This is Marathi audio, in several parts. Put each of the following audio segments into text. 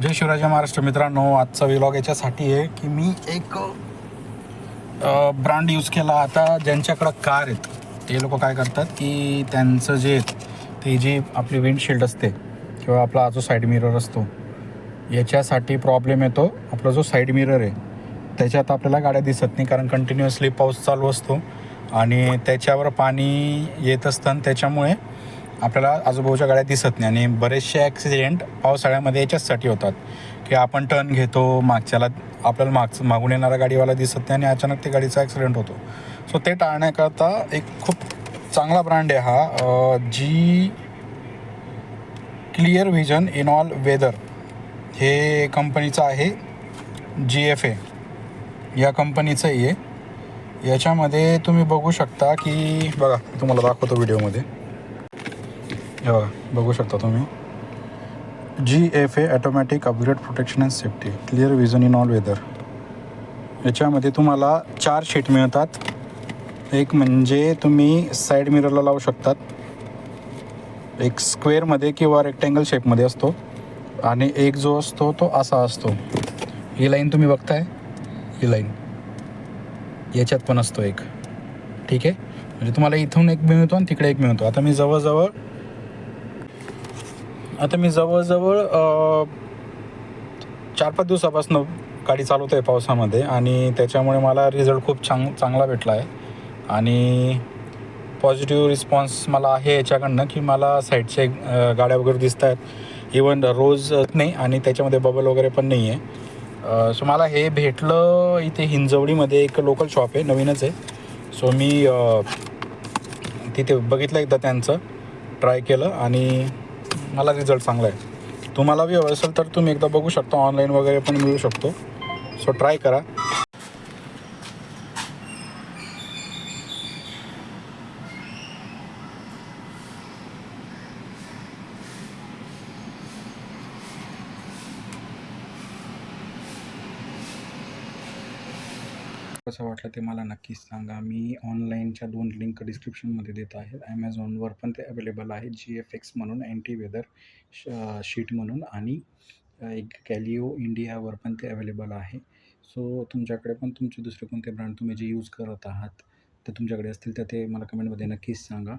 जय शिवराज महाराष्ट्र मित्रांनो, आजचा व्लॉग याच्यासाठी आहे की मी एक ब्रँड यूज केला. आता ज्यांच्याकडं कार आहेत ते लोक काय करतात की त्यांचं जे ते जी आपली विंडशिल्ड असते किंवा आपला जो साईड मिरर असतो याच्यासाठी प्रॉब्लेम येतो. आपला जो साईड मिरर आहे त्याच्यात आपल्याला गाड्या दिसत नाही, कारण कंटिन्युअसली पाऊस चालू असतो आणि त्याच्यावर पाणी येत असतं आणि त्याच्यामुळे आपल्याला आजूबाजूच्या गाड्या दिसत नाही. आणि बरेचसे ॲक्सिडेंट पावसाळ्यामध्ये याच्याचसाठी होतात की आपण टर्न घेतो, मागच्याला आपल्याला मागून येणारा गाडीवाला दिसत नाही आणि अचानक ते गाडीचा ॲक्सिडेंट होतो. सो ते टाळण्याकरता एक खूप चांगला ब्रँड आहे हा, जी clear vision in all weather हे कंपनीचं आहे. GFA या कंपनीचं आहे. याच्यामध्ये तुम्ही बघू शकता की बघा, तुम्हाला दाखवतो व्हिडिओमध्ये. हे बघा, बघू शकता तुम्ही, GFA automatic upgrade protection and safety clear vision in all weather. याच्यामध्ये तुम्हाला 4 शीट मिळतात. एक म्हणजे तुम्ही साईड मिररला लावू शकतात, एक स्क्वेअरमध्ये किंवा रेक्टँगल शेपमध्ये असतो आणि एक जो असतो तो असा असतो. ही लाईन तुम्ही बघताय, ही लाईन याच्यात पण असतो एक. ठीक आहे, म्हणजे तुम्हाला इथून एक मिळतो आणि तिकडे एक मिळतो. आता मी जवळजवळ 4-5 दिवसापासून गाडी चालवतो आहे पावसामध्ये आणि त्याच्यामुळे मला रिझल्ट खूप चांगला भेटला आहे. आणि पॉझिटिव्ह रिस्पॉन्स मला आहे याच्याकडनं की मला साईडचे गाड्या वगैरे दिसत आहेत, इवन रोज नाही, आणि त्याच्यामध्ये बबल वगैरे पण नाही आहे. सो मला हे भेटलं इथे हिंजवडीमध्ये, एक लोकल शॉप आहे, नवीनच आहे. सो मी तिथे बघितलं, एकदा त्यांचं ट्राय केलं आणि मला रिझल्ट चांगला आहे. तुम्हाला बी हवं असेल तर तुम्ही एकदा बघू शकता, ऑनलाईन वगैरे पण मिळू शकतो. सो ट्राय करा. कसं वाटलं ते मला नक्कीच सांगा. मी ऑनलाईनच्या 2 लिंक डिस्क्रिप्शनमध्ये देत आहे. ॲमेझॉनवर पण ते अवेलेबल आहे, GFX म्हणून अँटी वेदर शीट म्हणून, आणि एक कॅलिओ इंडियावर पण ते अवेलेबल आहे. सो तुमच्याकडे पण तुमचे दुसरे कोणते ब्रँड तुम्ही जे यूज करत आहात ते तुमच्याकडे असतील तर ते मला कमेंटमध्ये नक्कीच सांगा.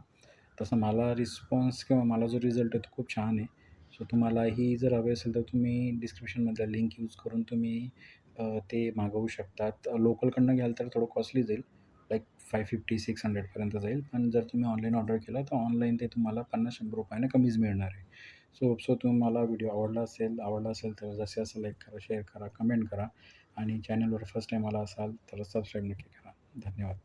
तसं मला रिस्पॉन्स किंवा मला जो रिझल्ट आहे तो खूप छान आहे. सो तुम्हालाही जर हवे असेल तर तुम्ही डिस्क्रिप्शनमधल्या लिंक यूज करून तुम्ही ते मागवू शकतात. लोकलकडनं घ्याल तर थोडं कॉस्टली जाईल, लाईक 550-600पर्यंत जाईल. पण जर तुम्ही ऑनलाईन ऑर्डर केला तर ऑनलाईन ते तुम्हाला 50-100 रुपयाने कमीच मिळणार आहे. सो तुम्हाला व्हिडिओ आवडला असेल तर जसे असं लाईक करा, शेअर करा, कमेंट करा, आणि चॅनलवर फर्स्ट टाईम आला असाल तर सबस्क्राईब नक्की करा. धन्यवाद.